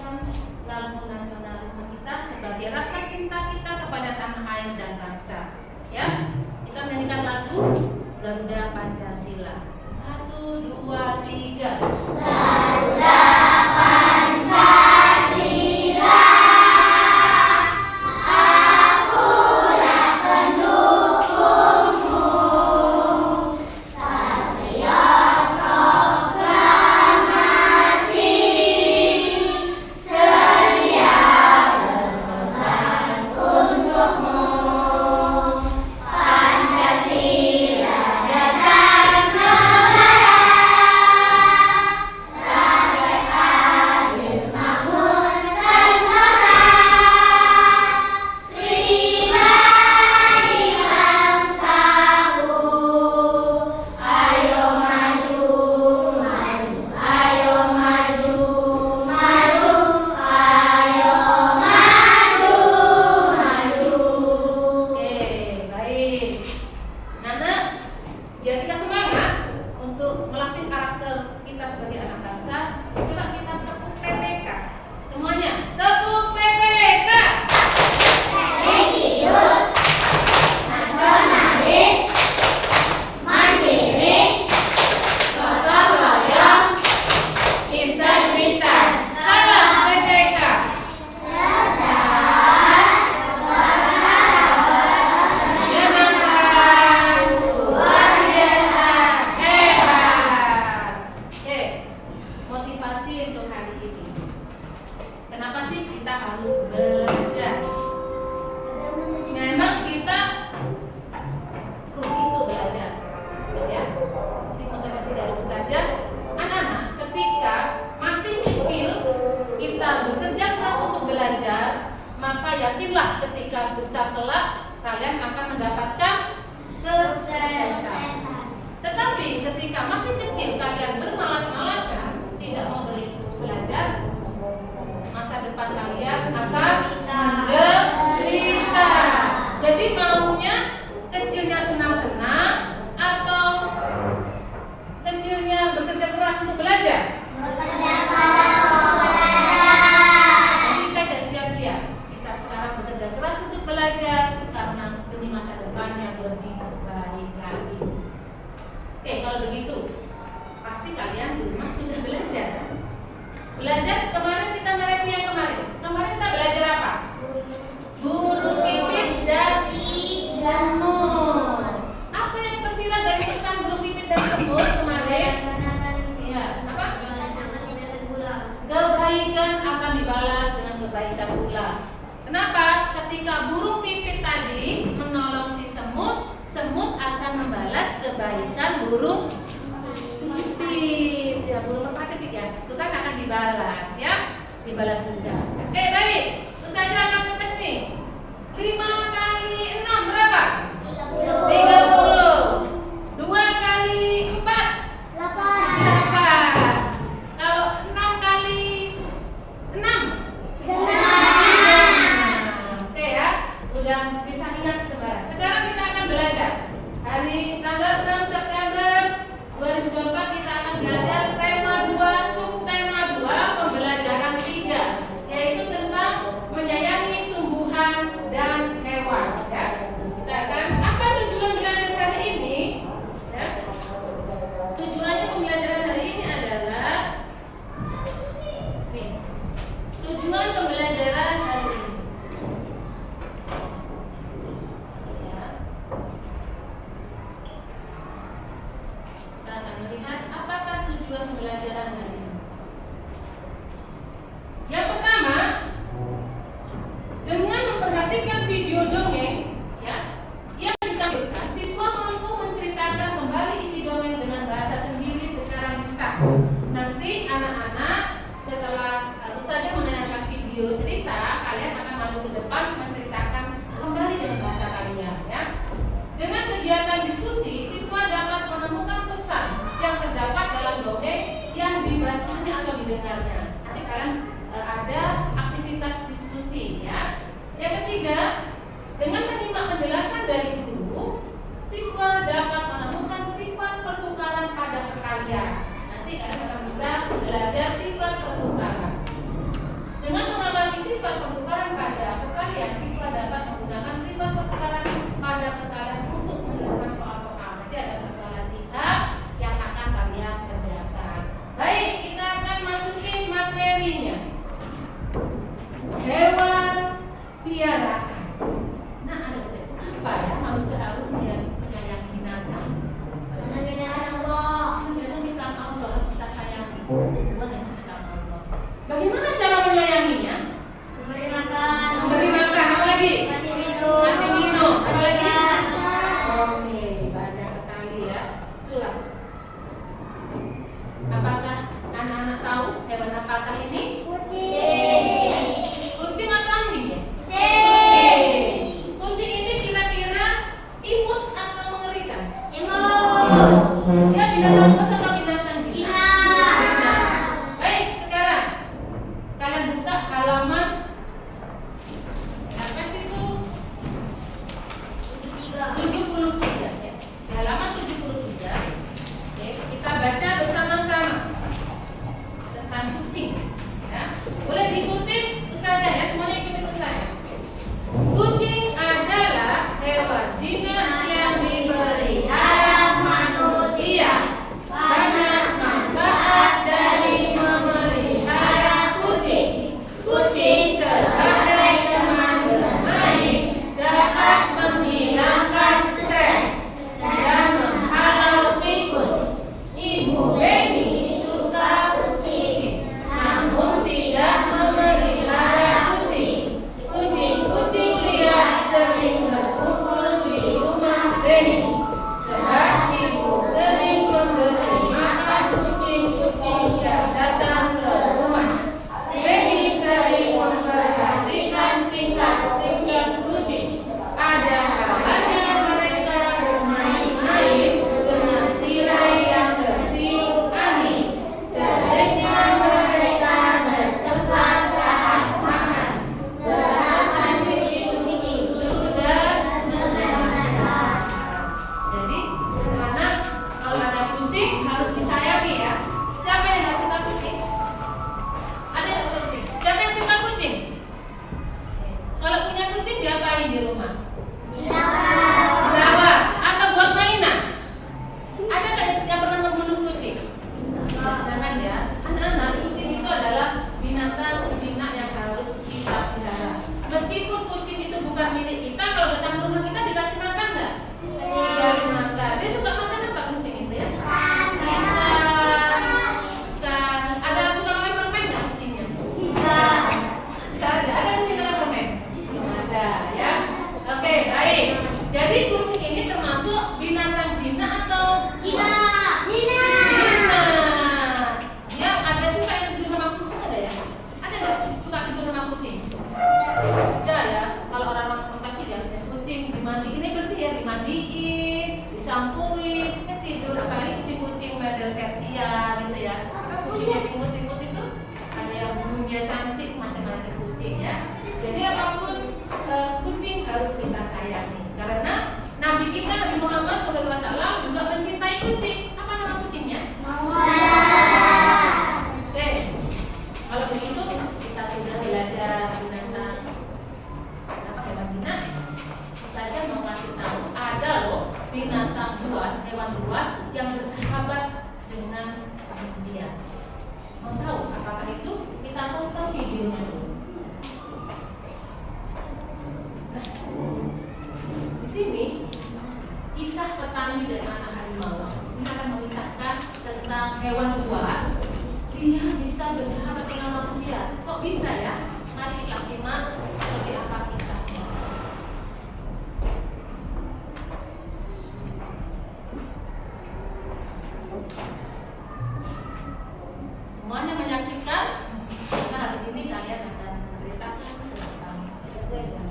mengekspresikan lagu nasionalisme kita sebagai rasa cinta kita kepada tanah air dan bangsa. Ya, kita menyanyikan lagu Garuda Pancasila. 1, 2, 3. Garuda Pancasila, akulah pendukungmu. Satria proklamasi, sedia berkorban untukmu. Pancasila dasar negara, rakyat adil makmur sentosa, pribadi bangsaku. Ayo maju, maju, ayo maju, maju, ayo maju, maju. Oke, baik. Nana, biar kita semangat untuk melatih karakter kita sebagai anak bangsa, coba kita tepuk PPK. Semuanya, tepuk PPK. Religius, nasionalis, mandiri, gotong royong, Integritas. Salam PPK. Menyenangkan, luar biasa, hebat. Oke, motivasi untuk hari ini. Kenapa sih kita harus belajar? Memang kita rugi itu belajar, ya. Ini motivasi dari Ustazah. Anak-anak, ketika masih kecil kita bekerja keras untuk belajar, maka yakinlah ketika besar kelak kalian akan mendapatkan kesuksesan. Tetapi ketika masih kecil kalian bermalas-malasan, tidak mau belajar, masa depan kalian akan menderita. Jadi maunya kecilnya senang-senang atau kecilnya bekerja keras untuk belajar? Jadi kita tidak sia-sia. Kita sekarang bekerja keras untuk belajar karena demi masa depan yang lebih baik lagi. Oke, kalau begitu pasti kalian di rumah sudah belajar. Belajar kemarin kita mereview yang kemarin. Kemarin kita belajar apa? Burung pipit dan semut. Apa yang tersirat dari pesan burung pipit dan semut kemarin? Iya, apa? Kebaikan akan dibalas dengan kebaikan pula. Kenapa? Ketika burung pipit tadi menolong si semut, semut akan membalas kebaikan burung pipit. Ya, burung merpati pipit ya. Itu kan akan dibalas ya. Dibalas juga. Oke, baik. Ustazah akan ngetes nih. 5 kali 6 berapa? 30. 2 kali 4 8. Kalau 6 kali 6 oke ya, udah bisa ingat kemarin. Sekarang kita akan belajar. Hari tanggal 6 September 2024 kita akan belajar tema 2, subtema 2, pembelajaran 3, yaitu tentang menyayangi tumbuhan dan hewan ya. Kita akan, apa tujuan belajar hari ini? Ya. Tujuannya pembelajaran hari ini adalah nih, tujuan pembelajaran hari ini ya. Kita akan melihat apakah tujuan pembelajaran hari ini. Yang pertama, dengan memperhatikan video dongeng ya, yang ditampilkan, siswa mampu menceritakan kembali isi dongeng dengan bahasa sendiri secara lisan. Nanti anak-anak setelah Ustazah menayangkan video cerita, kalian akan maju ke depan menceritakan kembali dengan bahasa kalian ya. Dengan kegiatan diskusi, siswa dapat menemukan pesan yang terdapat dalam dongeng yang dibacanya atau didengarnya. Nanti kalian ada aktivitas diskusi ya. Yang ketiga, dengan menyimak penjelasan dari guru, siswa dapat menemukan sifat pertukaran pada perkalian. Nanti kalian akan bisa belajar sifat pertukaran. Dia binatang buas atau binatang jinak? Jinak. Jinak. Baik, sekarang kalian buka halaman apa sih itu? 73 ya. Di halaman 73. Oke, kita baca bersama-sama tentang kucing. Ya. Boleh diikuti Ustazah ya, semuanya ikuti Ustazah. Kucing adalah hewan jinak yang dipelihara manusia. Banyak manfaat dari memelihara kucing. Kucing sebagai teman bermain dapat menghilangkan stres dan menghalau tikus. Ibu Beni suka kucing, namun tidak memelihara kucing. Kucing-kucing liar sering berkumpul di rumah Beni. Sebab ibu sering memberi makan kucing-kucing yang datang ke rumah. Beni sering memperhatikan tingkah-tingkah kucing. Ada kalanya mereka bermain-main dengan tirai yang tertiup angin. Seringnya mereka bertengkar saat makan. Gerakan kucing-kucing sudah bermasalah. Jadi, anak kalau ada kucing harus disayangi ya. Siapa yang nggak suka kucing? Ada yang nggak suka kucing? Siapa yang suka kucing? Kalau punya kucing diapain di rumah? Dirawat atau buat mainan? Ada nggak yang pernah membunuh kucing? Jangan ya. Anak-anak, kucing itu adalah binatang jinak yang harus kita pelihara. Meskipun kucing itu bukan milik kita, kalau datang ke rumah kita dikasih makan nggak? Dikasih makan. Dia suka makan apa kucing itu ya? Ikan. Ada suka makan permen nggak kucingnya? Nggak ada. Ada kucing makan permen? Belum ada ya. Oke, baik. Jadi kucing ini termasuk binatang jinak atau buas? Jinak. Dia ada suka yang tidur sama kucing ada ya? Ada nggak suka tidur sama kucing? Ada ya. Kalau orang takut ya, kucing dimandiin, ini bersih ya, dimandiin, disampuin, tidur. Apalagi kucing-kucing model Persia gitu ya. Kucing yang imut-imut itu ada yang bulunya cantik, macam-macam kucing ya. Jadi apapun kucing harus kita sayangi. Karena Nabi kita Nabi Muhammad SAW juga mencintai kucing. Apa nama kucingnya? Oke, kalau begitu kita sudah belajar tentang apa hewan jinak. Saya mau kasih tahu ada loh binatang buas, hewan buas yang bersahabat dengan manusia. Mau tahu apakah itu? Kita tonton videonya dulu. Di sini kisah petani dan anak harimau. Ini akan mengisahkan tentang hewan buas. Dia bisa bersahabat dengan manusia. Kok bisa ya? Mari kita simak seperti apa kisahnya. Semuanya menyaksikan. Maka habis ini kalian akan menceritakan tentang sesuai dengan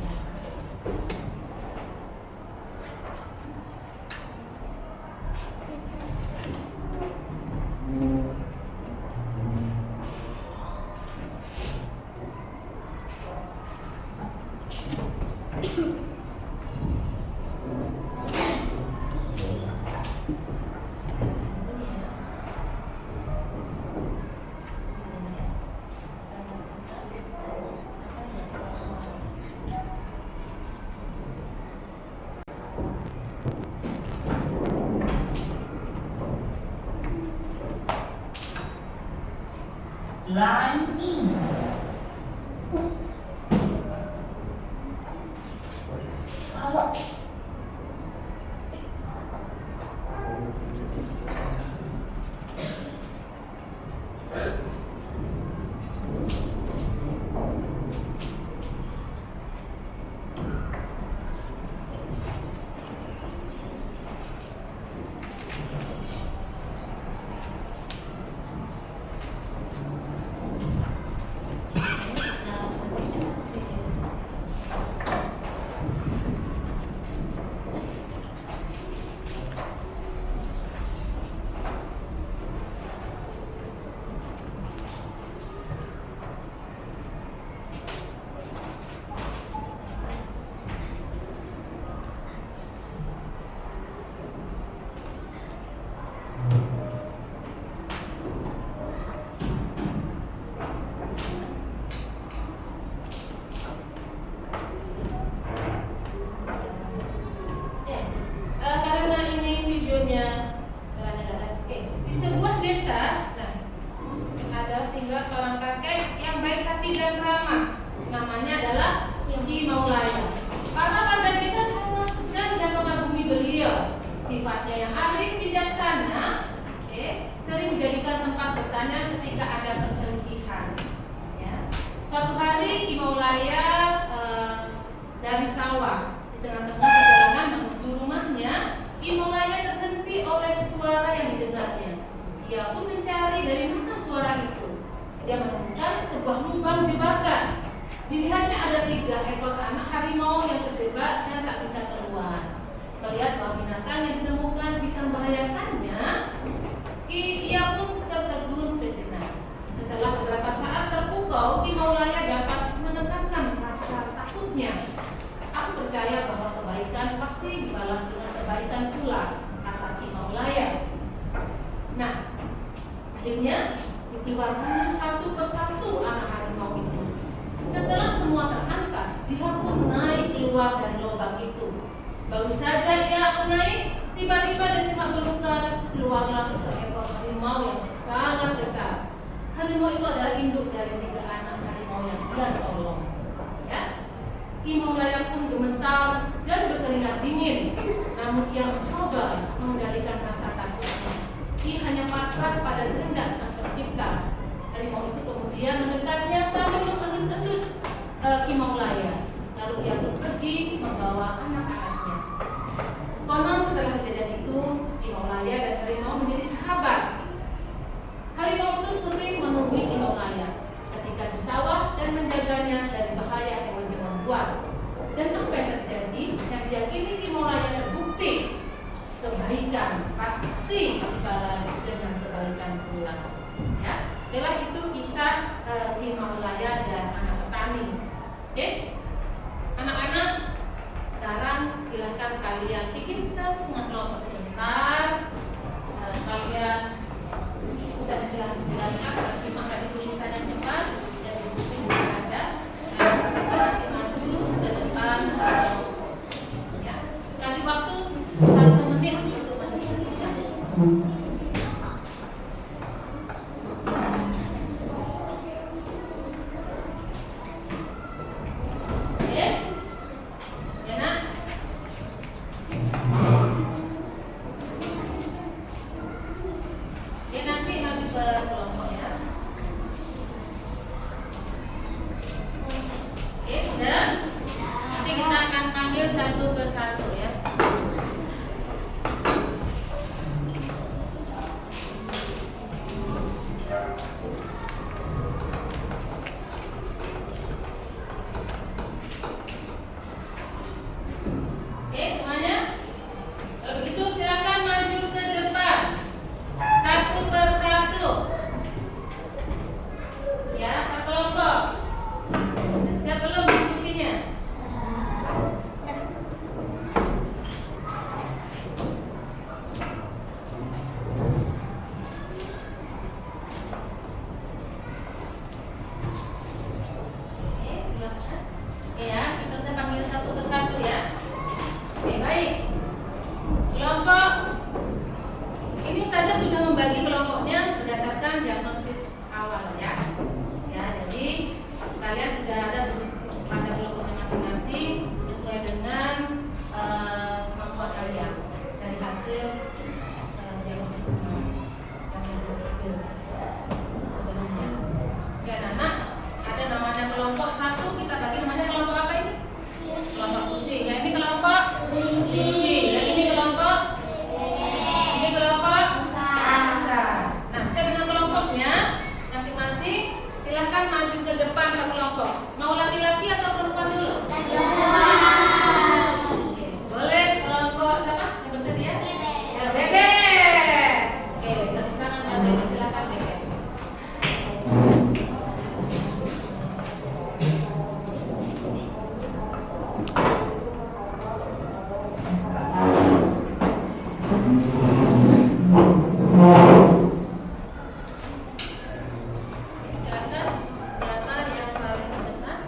Line in. Oke, di sebuah desa, nah, ada tinggal seorang kakek yang baik hati dan ramah. Namanya adalah Ki Maulaya. Para warga desa sangat segan dan mengagumi beliau. Sifatnya yang arif bijaksana, sering dijadikan tempat bertanya ketika ada perselisihan. Ya. Suatu hari Ki Maulaya dari sawah di tengah-tengah perjalanan menuju rumahnya, Ki Maulaya terhenti oleh suara yang didengarnya. Ia pun mencari dari mana suara itu. Dia menemukan sebuah lubang jebakan. Dilihatnya ada 3 ekor anak harimau yang terjebak dan tak bisa keluar. Melihat bahwa binatang yang ditemukan bisa membahayakannya, ia pun tertegun sejenak. Setelah beberapa saat terpukau, Ki Maulaya dapat menekankan rasa takutnya. Aku percaya bahwa kebaikan pasti dibalas dengan kebaikan pula, kata Ki Maulaya. Nah, akhirnya dikeluarkan satu persatu anak harimau itu. Setelah semua terangkat, dia pun naik keluar dari lubang itu. Baru saja ia naik, tiba-tiba dari semak belukar keluarlah seekor harimau yang sangat besar. Harimau itu adalah induk dari 3 anak harimau yang dia tolong. Ya, Ki Maulaya pun gemetar dan berkeringat dingin. Namun ia mencoba mengendalikan rasa takutnya. Ia hanya pasrah pada kehendak Sang Pencipta. Harimau itu kemudian mendekatnya sambil mengendus-endus Ki Maulaya. Lalu ia pun pergi membawa anak-anaknya. Konon setelah kejadian itu, Ki Maulaya dan harimau menjadi sahabat. Harimau itu sering menunggu Ki Maulaya ketika di sawah dan menjaganya dari bahaya hewan-hewan buas. Dan apa yang terjadi? Yang diyakini Ki Maulaya terbukti kebaikan pasti dibalas dengan kebaikan pula. Ya, itulah itu kisah Ki Maulaya dan anak petani. Oke, anak-anak, sekarang silakan kalian pikirkan dengan kelompok sebentar. Kalian bisa dijelaskan, simak dari tulisannya cepat dan buku ada. Nanti maju ke depan. Ya, kasih waktu 1 menit untuk mendiskusikan. Satu persatu ya. Oke semuanya. Kalau begitu silakan maju ke depan. Satu persatu. Ya, Pak kelompok. Siap belum diskusinya? Silahkan maju ke depan ke kelompok. Mau laki-laki atau perempuan dulu? Oke, boleh kelompok siapa? Yang bersedia? Ya, Bebe. Oke, tepuk tangan buat Bebe. Silakan Bebe. Silakan, siapa yang paling depan?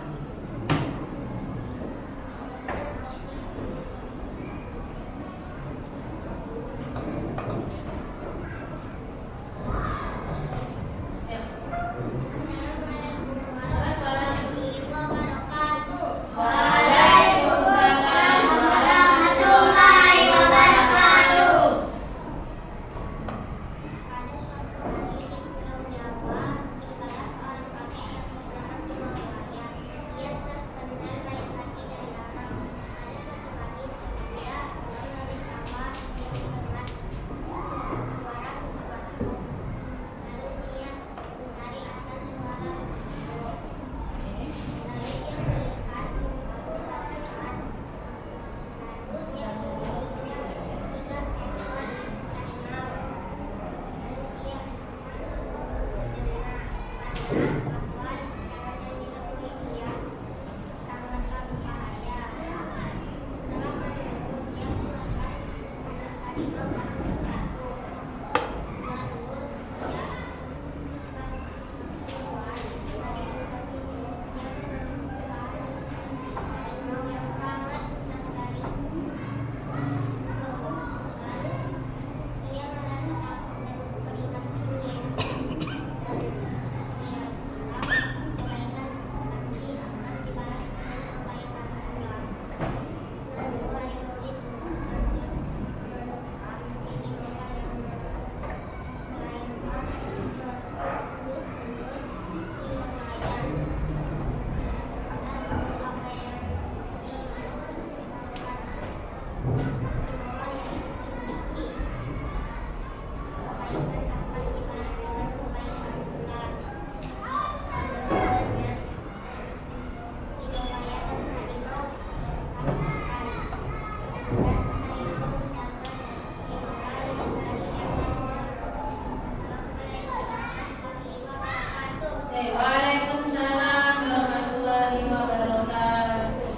Waalaikumsalam warahmatullahi wabarakatuh.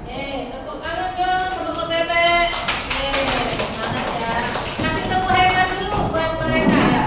Tepuk tangan dong, tepuk tete. Semangat ya. Kasih tepuk hebat dulu buat mereka ya.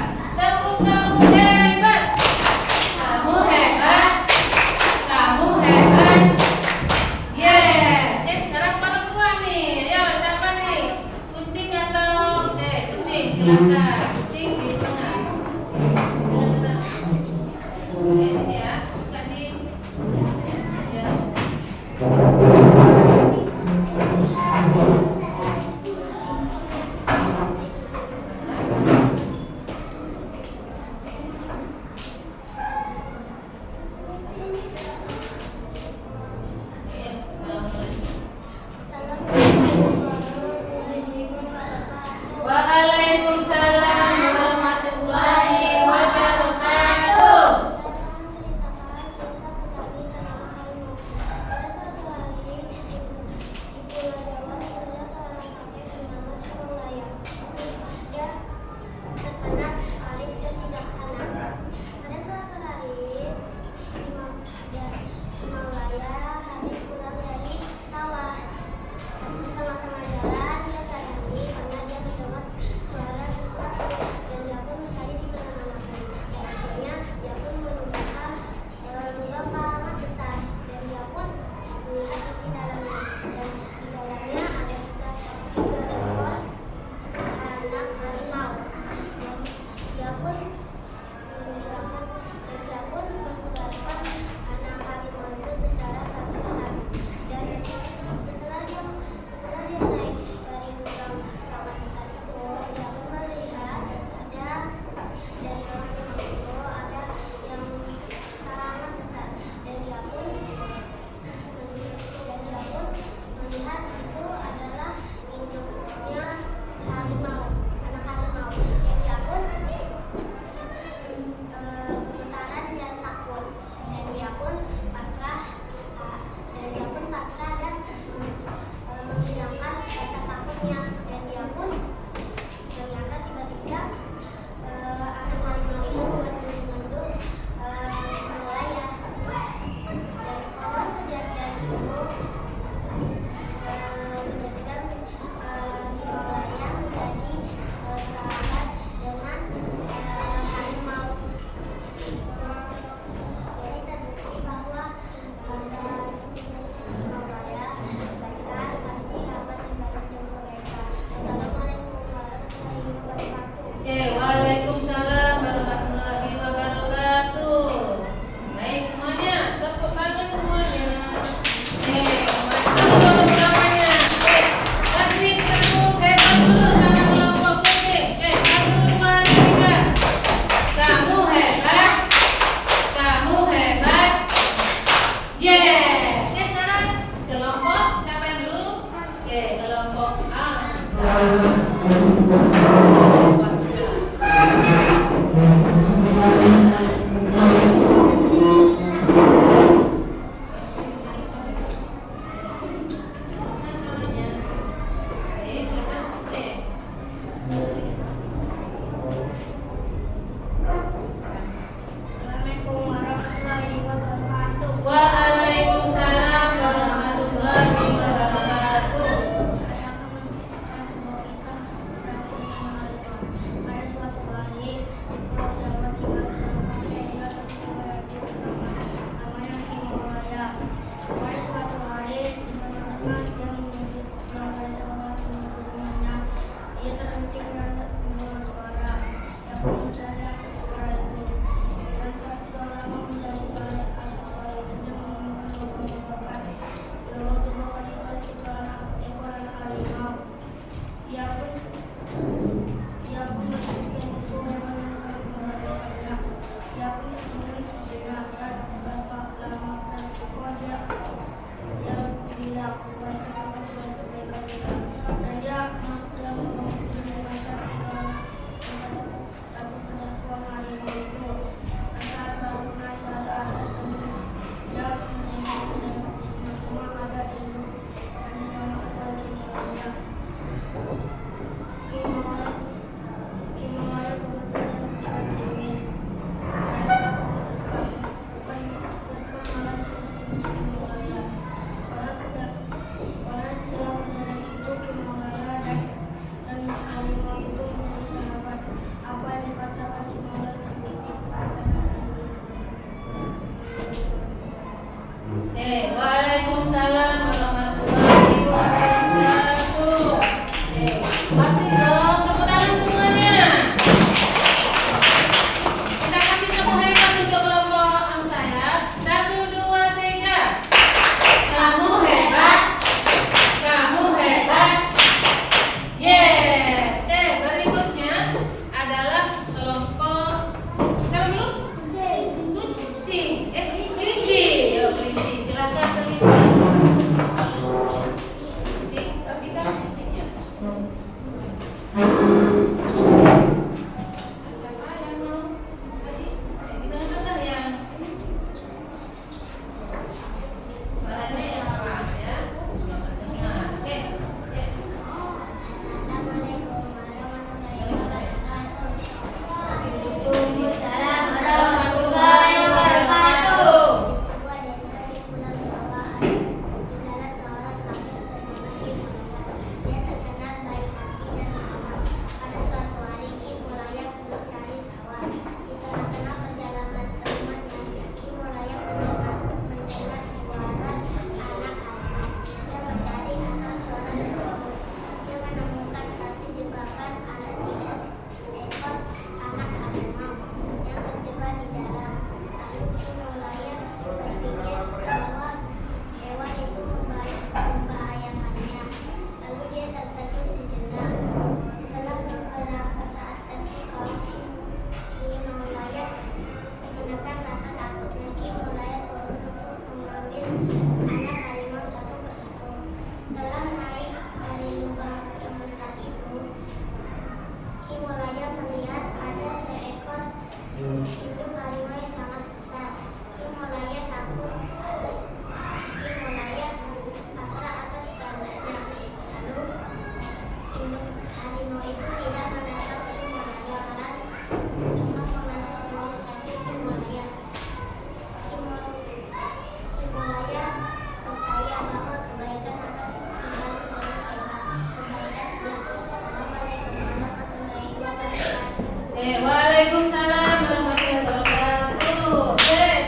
Waalaikumsalam warahmatullahi wabarakatuh.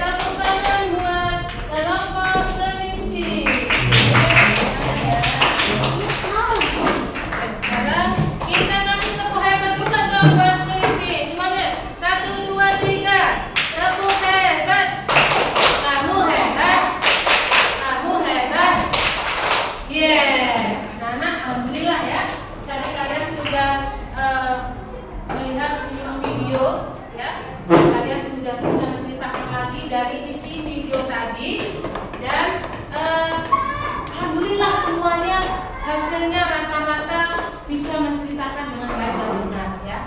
Tepuk tangan buat kelompok kelinci. Sekarang kita kasih tepuk hebat juga kelompok kelinci. Semuanya 1, 2, 3. Tepuk hebat. Kamu hebat. Kamu hebat. Nah, alhamdulillah ya. Tadi kalian sudah melihat video ya, kalian sudah bisa menceritakan lagi dari isi video tadi dan alhamdulillah semuanya hasilnya rata-rata bisa menceritakan dengan baik dan benar ya.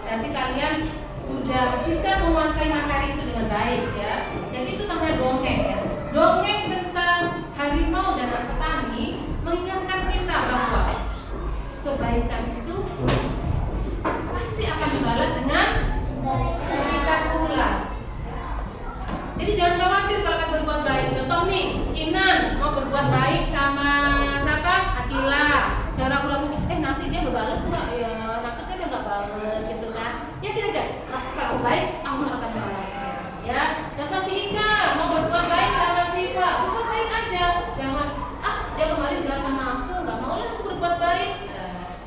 Nanti kalian sudah bisa menguasai materi itu dengan baik ya. Jadi itu namanya dongeng ya. Dongeng tentang harimau dan anak petani mengingatkan kita bahwa kebaikan itu pasti akan dibalas dengan kebaikan pula. Jadi jangan khawatir kalau akan berbuat baik. Contoh nih, Kinan mau berbuat baik sama siapa? Akila. Cara aku lakukan, nanti dia ngebales nggak ya? Nanti dia udah nggak bales gitu kan? Ya tidak aja. Pasti kalau baik Allah akan balasnya. Ya. Contoh si Ika mau berbuat baik sama Siva, berbuat baik aja. Jangan dia kemarin jahat sama aku, nggak mau lah aku berbuat baik.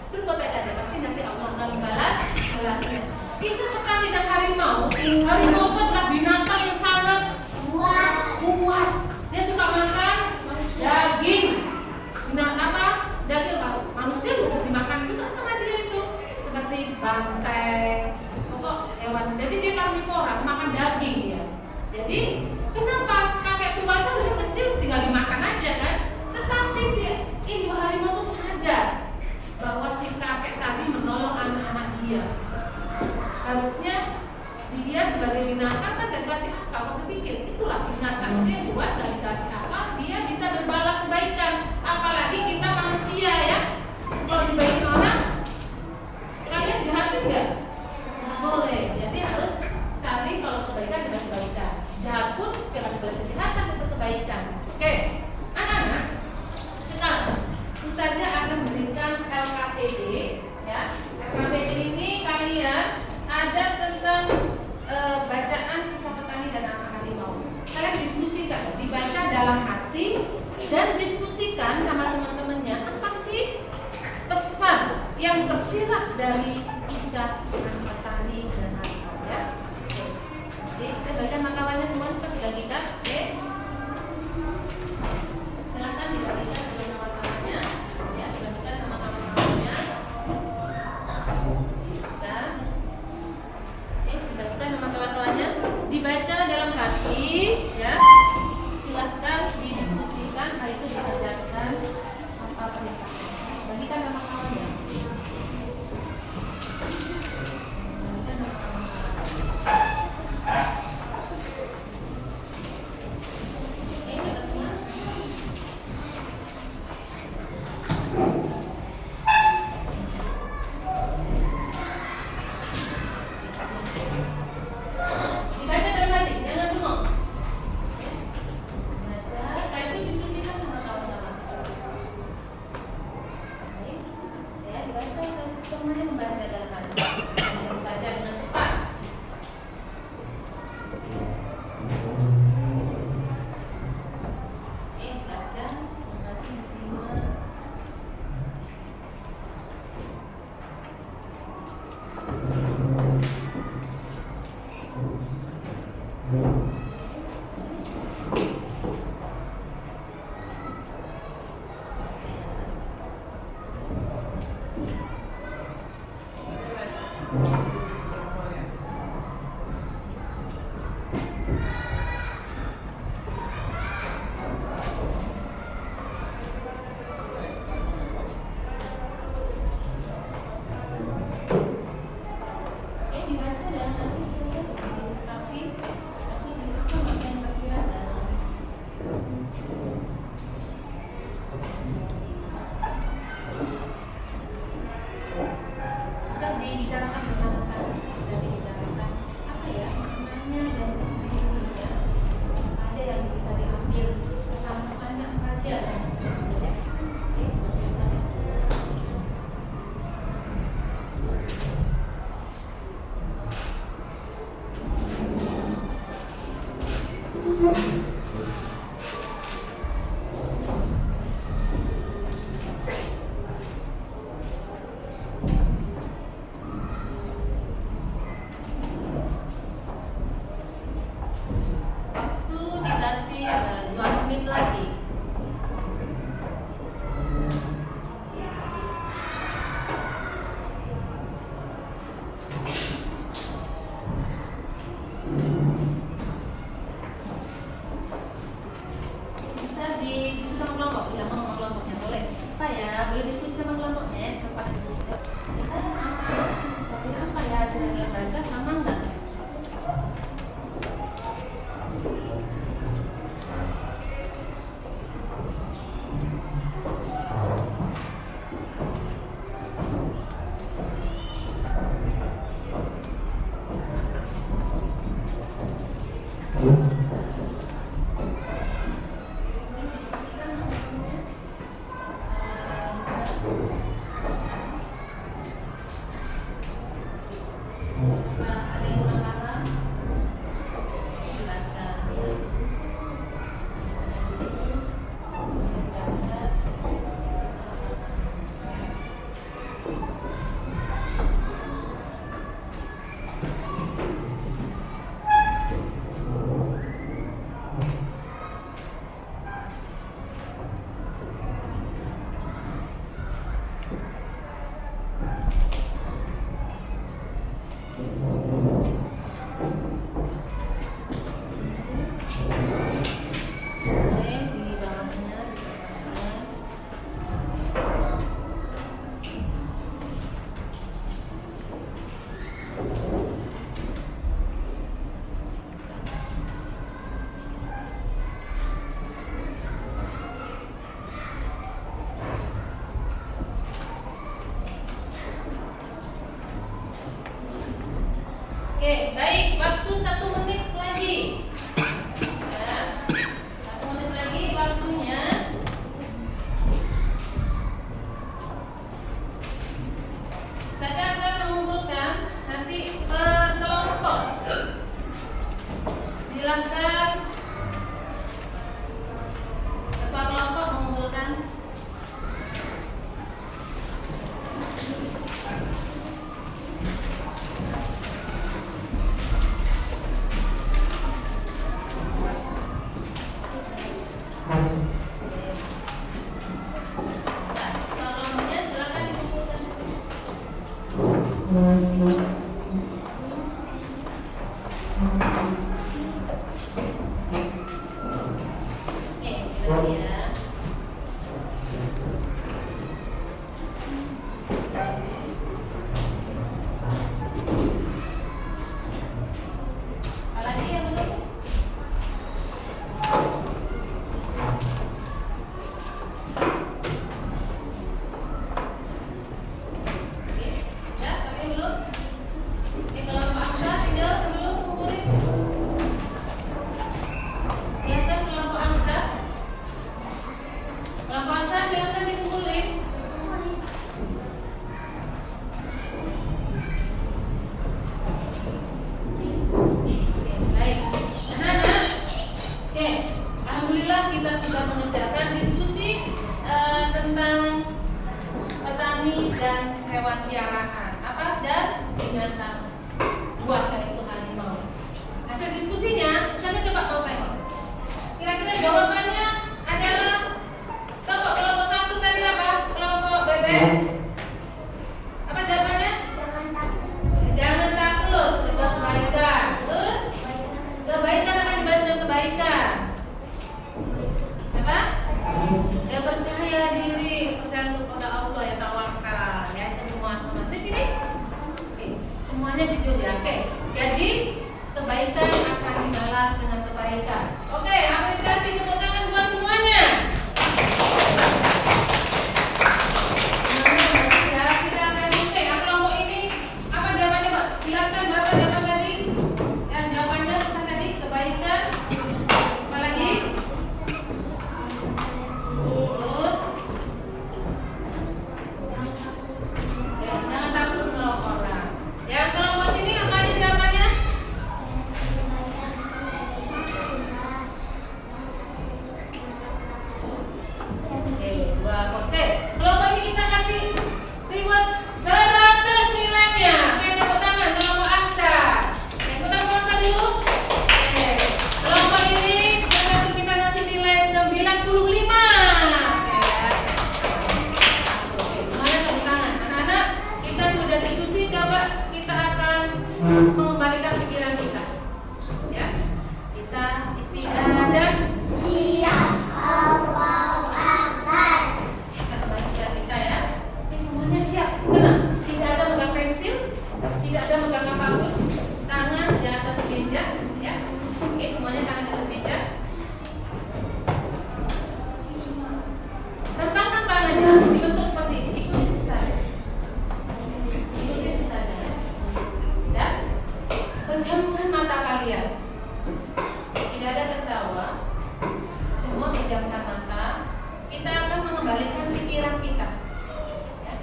Berbuat baik aja, pasti nanti Allah akan balasnya. Kisah petani dan harimau. Harimau itu adalah binatang yang sangat puas. Dia suka makan daging. Binatang apa? Daging apa? Manusia bisa dimakan juga sama dia itu. Seperti banteng, pokok hewan. Jadi dia karnivora, makan daging ya. Jadi kenapa kakek tua itu dari kecil tinggal dimakan aja kan? Tetapi si ibu harimau itu sadar bahwa si kakek tadi menolong anak-anak dia. Harusnya dia sebagai binatang kan gak dikasih akal. Kalau berpikir itulah binatang itu yang buas, gak dikasih akal, dia bisa berbalas kebaikan. Apalagi kita manusia ya. Kalau dibaikin orang, kalian jahatin gak? Gak boleh. Jadi harus saling kalau kebaikan dibalas kebaikan. Jahat pun jangan dibalas kejahatan, tetap kebaikan. Oke, anak-anak, sekarang Ustazah akan berikan LKPD ya. LKPD ini kalian ada tentang bacaan kisah petani dan anak harimau. Kalian diskusikan, dibaca dalam hati dan diskusikan sama teman-temannya apa sih pesan yang tersirat dari kisah anak petani dan harimau ya. Oke, kita bacakan makalannya semua kita kita. Oke. Silakan dibagikan dengan makalannya. Ya, dibagikan sama makalannya. Dibagikan sama kawan-kawannya, dibaca dalam hati ya. Silahkan didiskusikan, hal itu dikerjakan apa perintahnya. Bagikan sama kawannya. Bagikan sama kawan-kawan. Ini dapat semua. Dibaca dalam hati, Waktu dikasih 2 menit lagi. Bisa diskusi sama kelompok, ya mau sama kelompoknya boleh. Pak ya, boleh diskusi sama kelompoknya, sempat diskusi. Tapi apa ya, sudah baca sama enggak? Ada yang kurang paham? Dibaca ya. Dibaca. Boleh di bawahnya dikatakan. Oke, baik, waktu 1 menit lagi. Ya, 1 menit lagi waktunya. Saya akan mengumpulkan nanti per kelompok. Silakan ketua kelompok mengumpulkan. Ketua kelompoknya silakan dikumpulkan. Oke, lagi ya. Apalagi yang belum? Oke, ya, tapi belum. Oke, kalau Pak Aksa tinggal belum kumpulin. Silakan kelompok Aksa. Kelompok Aksa silakan dikumpulin. Oke, baik. Anak-anak. Oke, alhamdulillah kita sudah mengerjakan diskusi tentang petani dan hewan piaraan. Apa? Dan binatang buas, yaitu harimau. Hasil diskusinya, saya coba mau tengok. Kira-kira jawabannya adalah kelompok 1 tadi apa? Kelompok bebek. Apa jawabannya? Jangan takut, berbuat kebaikan. Terus kebaikan akan dibalas dengan kebaikan. Apa? Ya percaya diri, percaya kepada Allah, ya tawakal, ya itu semua sama. Di sini, oke, semuanya jujur ya. Oke, jadi kebaikan akan dibalas dengan kebaikan. Oke, apresiasi tepuk tangan buat semuanya. Ya, kita akan oke, kelompok ini apa jawabannya Pak? Jelaskan berapa jawaban tadi? Yang jawabannya pesan tadi kebaikan. Apalagi? Terus ya, jangan takut menolong orang. Ya, kelompok sini apa aja jawabannya? pikiran kita. Ya.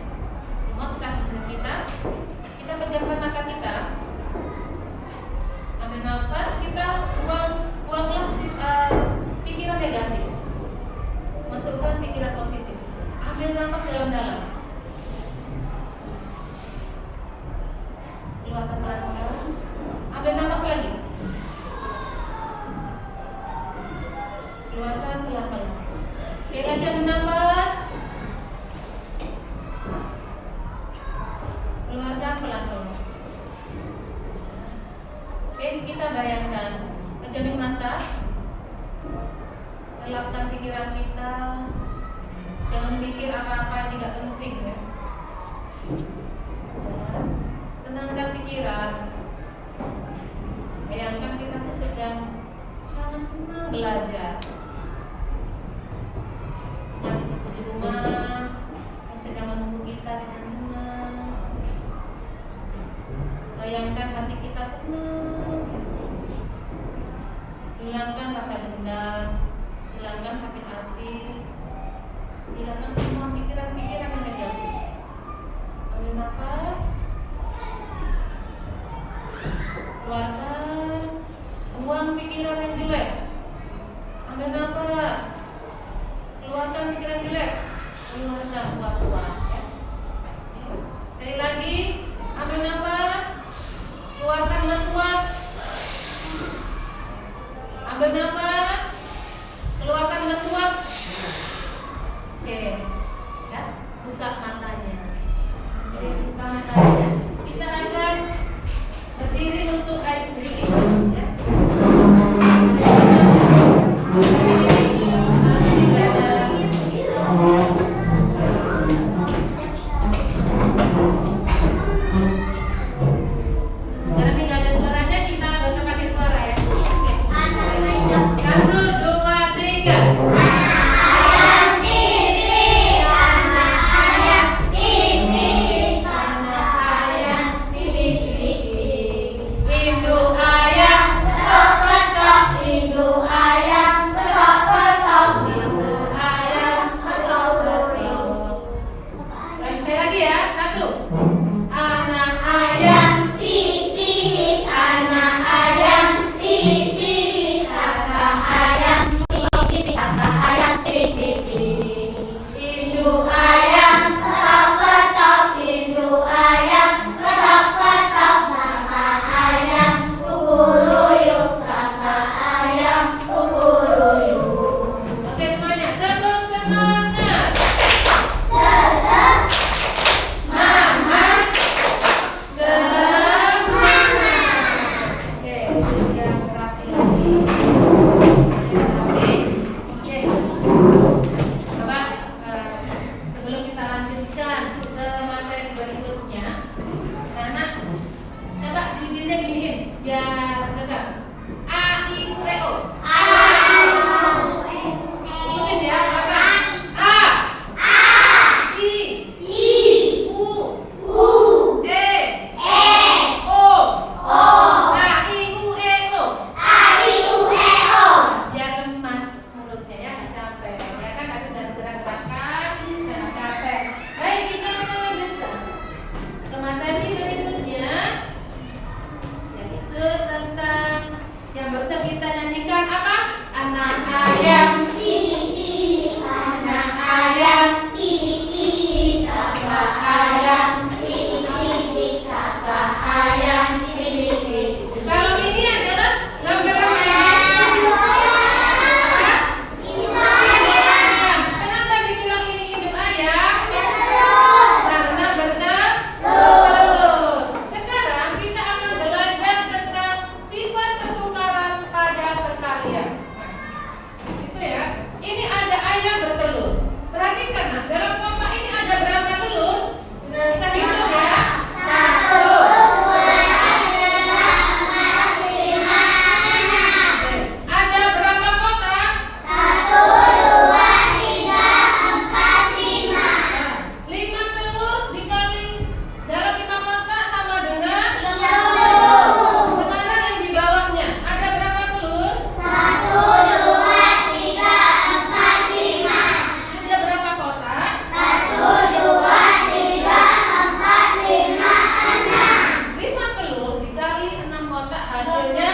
Semua pikiran kita. Kita pejamkan mata kita. Ambil nafas, kita buanglah pikiran negatif. Masukkan pikiran positif. Ambil nafas dalam-dalam. Keluarkan pelan-pelan. Ambil nafas lagi. Keluarkan pelan-pelan. Sekali lagi ambil nafas. Keluarkan pelan-pelan. Oke, kita bayangkan. Pejamin mata. Gelapkan pikiran kita. Jangan mikir apa-apa yang tidak penting ya. Tenangkan pikiran. Bayangkan kita tuh sedang sangat senang belajar. Yang di rumah yang sedang menunggu kita dengan senang. Bayangkan hati kita tenang. Hilangkan rasa dendam, hilangkan sakit hati, hilangkan semua pikiran-pikiran yang negatif. Ambil nafas. Keluarkan. Buang pikiran yang jelek. Ambil nafas. Keluarkan pikiran jelek. Keluarkan kuat-kuat ya. Sekali lagi. Ambil nafas. Keluarkan dengan kuat. Ambil nafas. Keluarkan dengan kuat. Oke. Ya. Buka matanya. Oke, buka matanya. Kita akan berdiri untuk ice breathing ya. Karena ini nggak ada suaranya, kita nggak usah pakai suara ya. Oke. 1, 2, 3. Itu ya. Hasilnya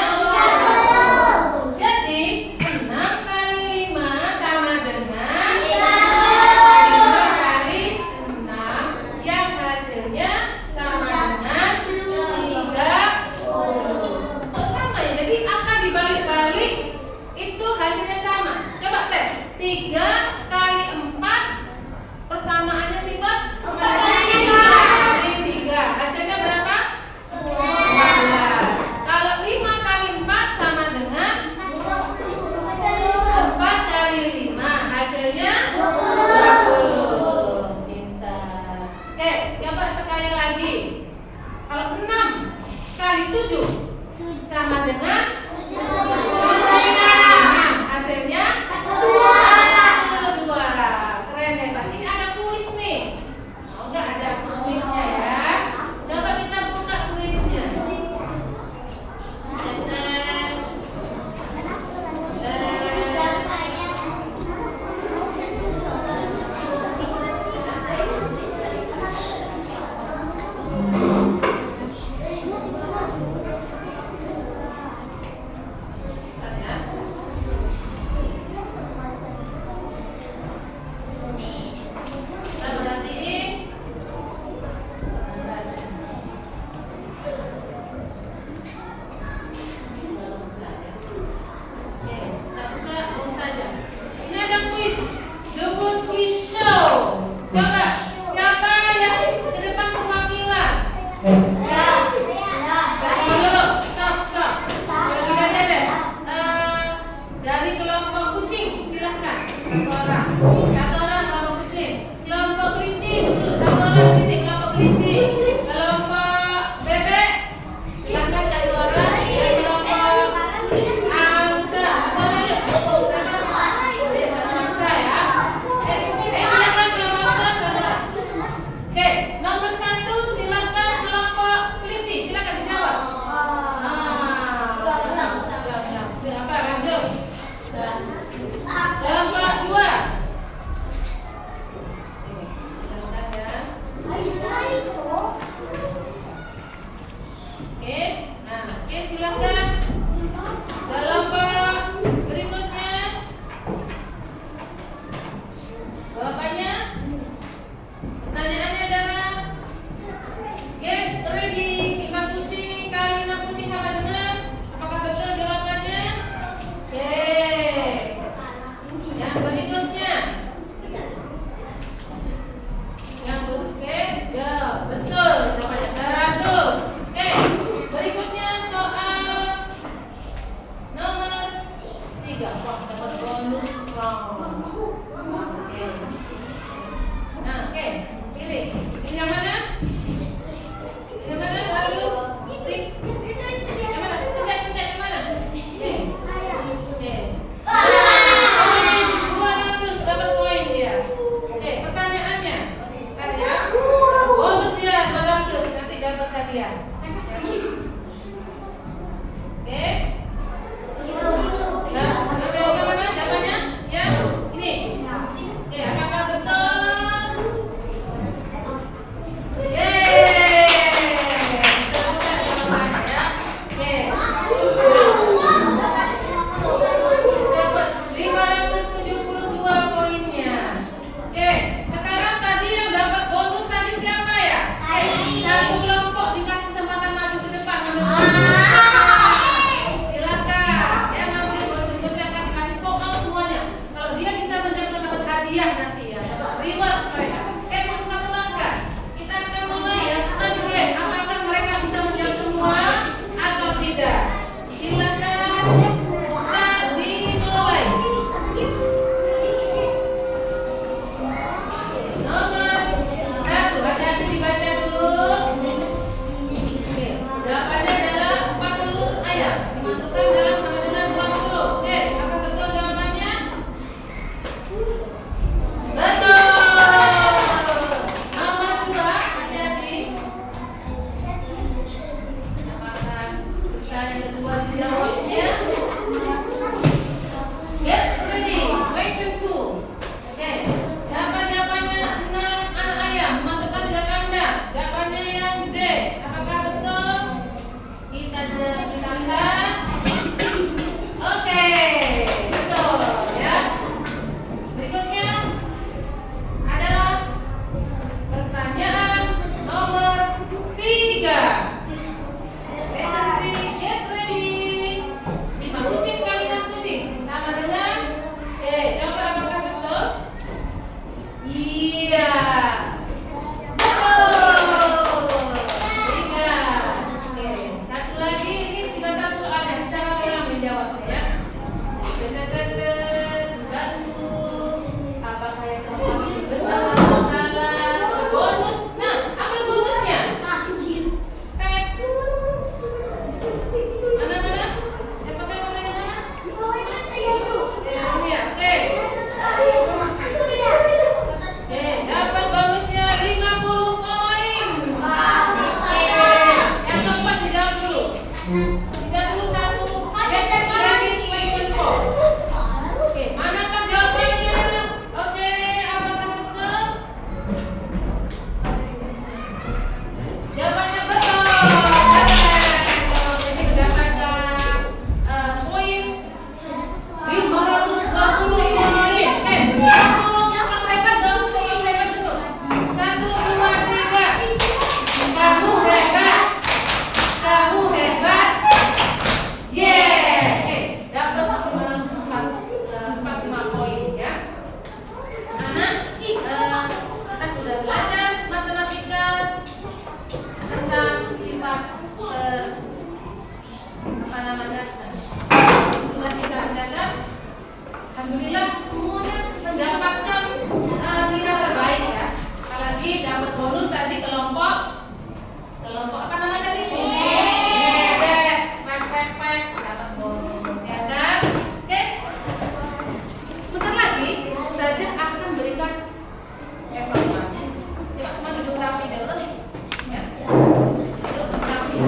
jadi 6 kali 5 sama dengan 5 kali 6 yang hasilnya sama dengan 30. Oh, sama ya, jadi angka dibalik-balik itu hasilnya sama. Coba tes 3 kali 4 persamaannya sifat 4 kali 3. Hasilnya berapa? 12. Kalau 5 kali 4 sama dengan 4 kali 5. Hasilnya 20. Pintar. Oke, coba sekali lagi. Kalau 6 kali 7 sama dengan 6. Hasilnya 42. Keren ya Pak. Ini ada kuis nih. Oh, enggak ada kuisnya ya. Coba kita buka kuisnya. Tes. Kita perhatiin. Oke, kita buka saja. Ini ada kuis, The World Quiz Show. Coba, siapa yang ke depan perwakilan? Tunggu dulu, stop. Lihat deh. Dari kelompok kucing, silahkan. Satu orang kelompok kucing. Kelompok kelinci dulu. Satu orang sini kelompok kelinci. Kelompok bebek, silahkan satu orang. Kelompok angsa. Boleh yuk. Angsa ya. Silahkan kelompok angsa, saudara. Oke, nomor 1 silahkan kelompok kelinci. Silahkan dijawab. Apa lanjut? Kelompok 2. Oke, silakan. Kelompok berikutnya. Jawabannya? Pertanyaannya adalah get ready. 5 kucing kali 6 kucing sama dengan, apakah betul jawabannya? Oke. Yang berikutnya. Ya, betul. Jawabannya 100. Oke, berikutnya soal kita lihat. Oke, betul ya. Berikutnya adalah pertanyaan nomor 3. Lesson 3, get ready. 5 kucing kali 6 kucing sama dengan, coba apakah betul? Iya, betul. 3. Oke, satu lagi, ini 31 soalnya, kita kalian menjawabnya ya. Bantu. Apakah yang kamu benar atau salah? Bonus. Nah, apa bonusnya? Tek. Mana? Pakai yang mana? Yang ini ya. Oke. Oke, dapat bonusnya 50 poin. Yang keempat dijawab dulu. Dijawab dulu satu. Oke, manakah jawabannya? Oke, apakah betul? Jawabannya betul. Jadi mendapatkan poin 520 poin. Yang hebat dong, yang hebat dulu. 1, 2, 3. Kamu hebat. Kamu hebat. Yeah. Oke, dapat 45 poin ya. Anak, kita sudah belajar matematika tentang sifat sudah kita belajar. Alhamdulillah semuanya mendapatkan nilai terbaik ya. Apalagi dapat bonus tadi kelompok apa namanya tadi? Pek dapat bonus ya kan? Oke. Sebentar lagi Ustazah akan berikan evaluasi. Coba semua duduk rapi dulu ya. Duduk rapi.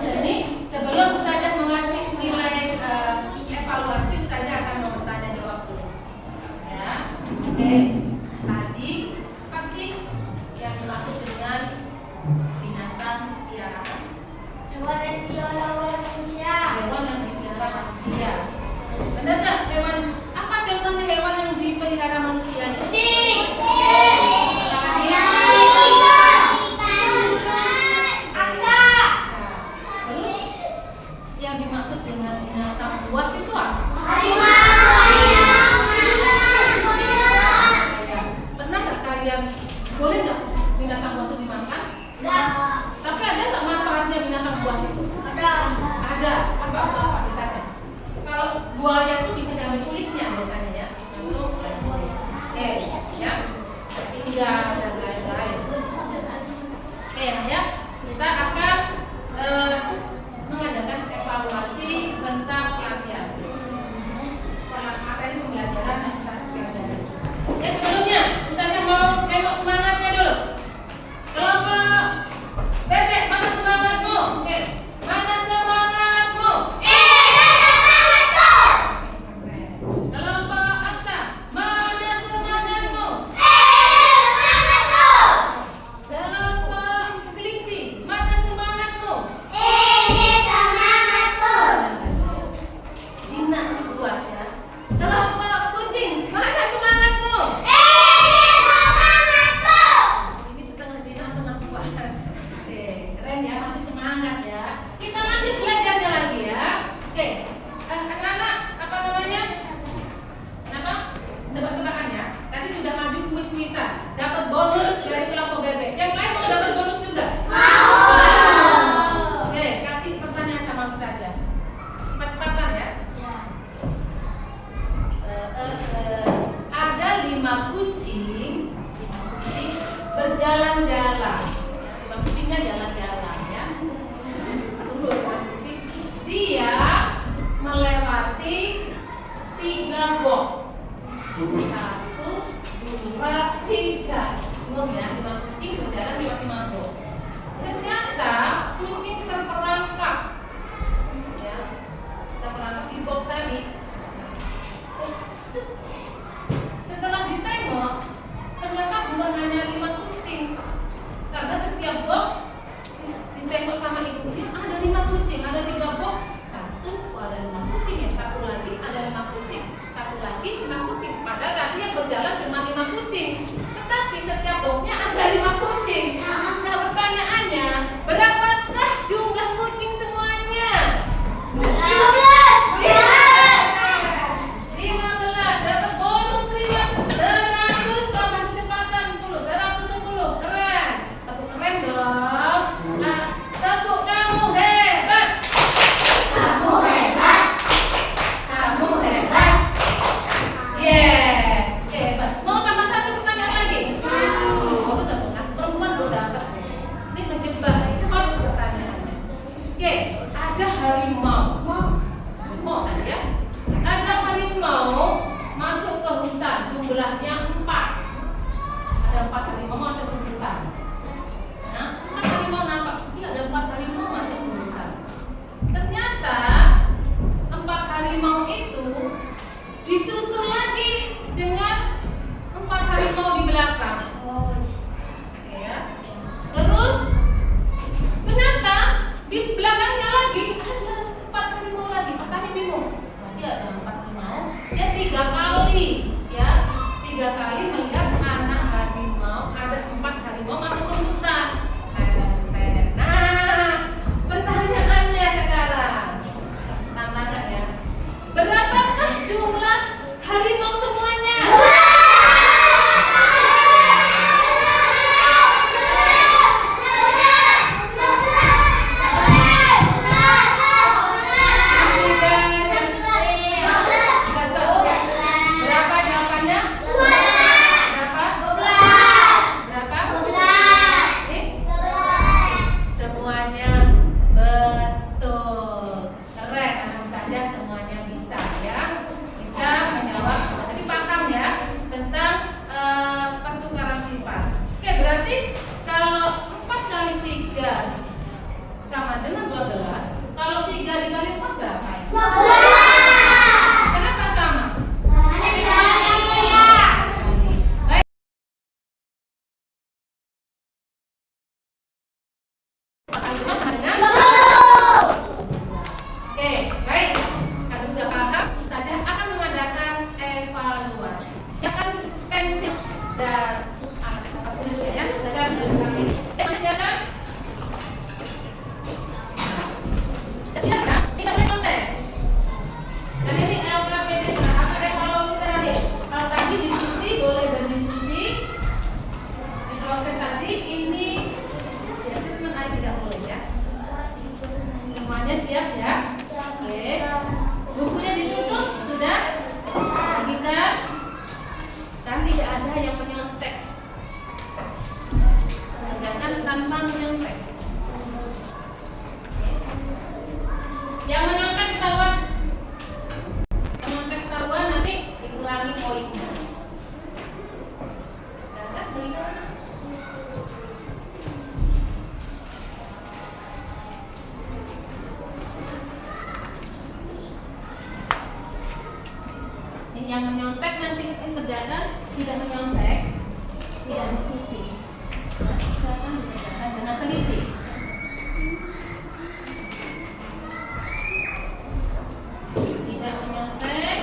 Jadi sebelum Ustazah mengasih nilai evaluasi, Ustazah akan mau tanya jawab dulu ya. Oke. Tadi apa sih yang dimaksud dengan binatang piaraan? Hewan yang dipelihara manusia. Benar nggak hewan? Apa contohnya hewan yang dipelihara manusia? Kucing. Angsa. Terus yang dimaksud dengan binatang buas itu apa? Pernah nggak kalian? Boleh nggak binatang buas itu dimakan? Tapi ada nggak manfaatnya binatang buas itu? Ada. Apa misalnya? Kalau buaya itu bisa diambil kulitnya biasanya ya. Untuk ya. Tinggal dan lain-lain. Oke ya. Kita akan mengadakan evaluasi tentang pelatihan. Format materi pembelajaran yang kita pelajari. Ya sebelumnya, Ustazah mau tengok semangatnya dulu. Kelompok Bebek, mana semangatmu? Oke, mana semangatmu? Kelompok Angsa, mana semangatmu? Kelompok Kelinci, mana semangatmu? Jinak ini puas ya. Kelompok Kucing, mana semangatmu? Ini setengah jinak, setengah puas. Oke, keren ya, masih semangat ya. Kita lanjut belajarnya lagi ya. Oke, anak-anak, apa namanya? Kenapa? Tebak-tebakan ya. Tadi sudah maju kuis-kuisan, dapat bonus dari kelompok bebek. Yang lain mau dapat bonus juga? Oke, kasih pertanyaan sama Ustazah. Cepat-cepatan ya. Ada 5 kucing berjalan-jalan. 5 kucingnya jalan-jalan ya. Tunggu 5 kucing. Dia melewati 3 box. 1, 2, 3. Bingung ya 5 kucing. Oke, ada harimau. Harimau kan ya? Ada harimau masuk ke hutan, jumlahnya 4. Ada 4 harimau masuk ke hutan. Nah, 4 harimau nampak. Iya, ada 4 harimau masuk ke hutan. Ternyata 4 harimau itu disusul lagi dengan 4 harimau di belakang. Ya. Terus ternyata di belakangnya lagi ada 4 harimau lagi. Makanya bingung. Ya ada 4 harimau. Ya 3 kali, ya 3 kali melihat anak harimau. Ada 4 harimau masuk ke hutan. Nah, pertanyaannya sekarang, tantangan ya. Berapakah jumlah harimau semuanya? Berapa jawabannya? Berapa? Berapa? Semuanya betul. Keren, langsung saja semuanya bisa ya. Bisa menjawab. Tadi paham ya tentang pertukaran sifat. Oke, berarti kalau 4 kali 3 sama dengan 12. Kalau 3 dikali 4 berapa ya? Kenapa sama? Baik. Sama dengan Oke, baik. Kalau sudah paham, Ustazah akan mengadakan evaluasi. Siapkan pensil dan tulis ya. Ustazah silakan. Silakan. Silakan. Tidak boleh konten. Dan ini LKPD akan evaluasi terakhir. Kalau tadi diskusi boleh berdiskusi. Di proses tadi ini asesmen tidak boleh ya. Semuanya siap ya? Oke. Bukunya ditutup sudah? Bagikan. Kan tidak ada yang menyontek. Kerjakan tanpa menyontek. Yang menyontek ketahuan. Yang menyontek ketahuan nanti dikurangi poinnya. Dapat bagaimana? Yang menyontek nanti kerjakan, tidak menyontek, tidak diskusi. Silakan dikerjakan dengan teliti. Tidak menyontek.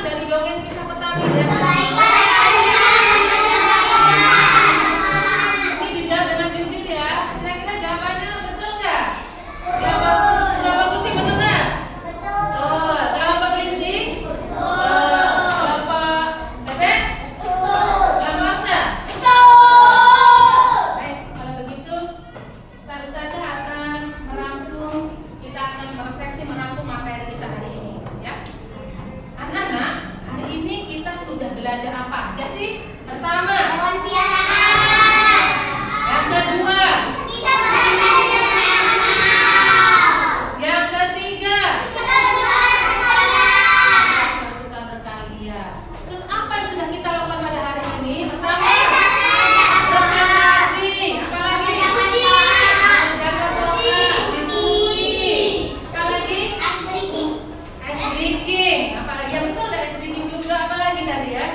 dari dongeng kisah petani dan ini dijawab dengan jujur ya. Kira-kira jawabannya betul nggak? Kelapa kucing betul nggak? Betul. Kelapa kelinci? Betul. Kelapa bebek? Betul. Kelapa angsa? Betul. Baik, kalau begitu Ustaz saja akan merangkum, kita akan merefleksi merangkum materi kita hari ini ya. Anak-anak, hari ini kita sudah belajar apa aja sih? Pertama, Hewan piaraan. yang kedua, Bisa belajar yang ketiga, Bisa belajar tukang berkarya. Terus apa yang sudah kita lakukan pada hari ini? Pertama, presentasi. Apa lagi? Menjaga doa, diskusi. Apa lagi? Ice breaking. Apa lagi? Yang betul ada ice breaking juga. Apa lagi tadi ya?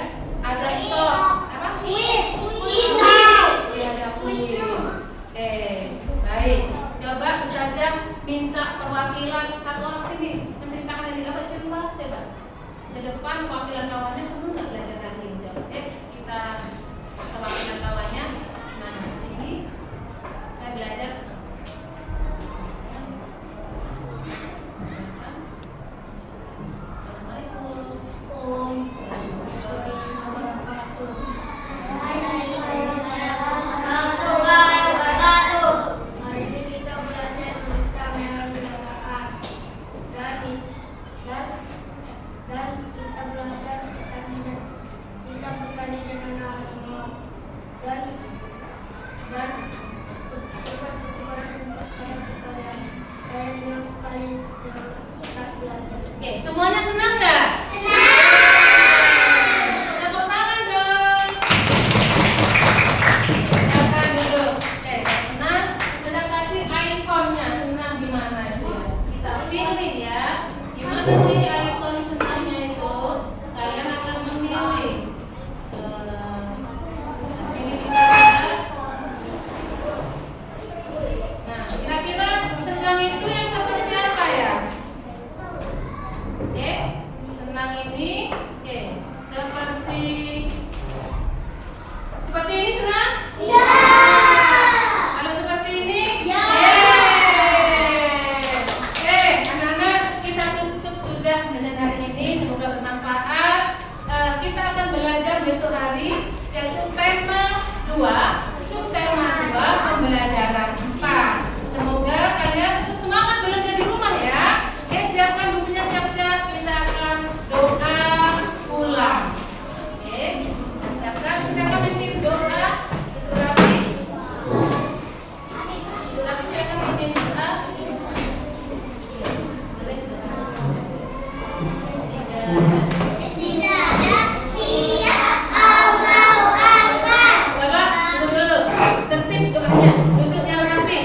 Ada stop. Apa? Iya, ada kuis. Oke, baik. Coba saja minta perwakilan satu orang sini menceritakan ini apa sih Mbak? Coba. Ke depan perwakilan kawannya semua nggak belajar hari ini. Oke, kita perwakilan kawannya mana sini? Saya belajar. Assalamualaikum. Hari ini kita belajar tentang hewan peliharaan dan kita belajar petani dan kisah petani dan anak harimau dan sifat pertumbuhan pada kalian. Saya senang sekali dengan saat belajar. Oke, semuanya senang nggak? Tepuk tangan dong. Silakan duduk. Oke, senang. Sudah kasih ikonnya senang di mana itu? Kita pilih ya. Gimana sih ikon senangnya itu? Kalian akan memilih. Di sini kita lihat. Nah, kira-kira senang itu yang seperti apa ya? Oke, senang ini, oke, seperti ini senang? Iya. Kalau seperti ini? Iya. Yeay. Oke, anak-anak, kita tutup sudah dengan hari ini. Semoga bermanfaat. Kita akan belajar besok hari, yaitu tema 2, subtema 2, pembelajaran 4. Semoga kalian tetap semangat belajar di rumah ya. Oke, siapkan bukunya siap-siap. Kita akan doa pulang. Oke, siapkan. Kita akan memimpin doa. Rapi. Rapi siapkan memimpin doa. Boleh doa. Tidak ada siap Allahu Akbar. Bapak, duduk dulu. Tertib doanya. Duduk yang rapi.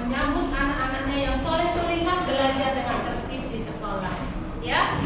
menyambut anak-anaknya yang soleh-solehah belajar dengan tertib di sekolah. Ya,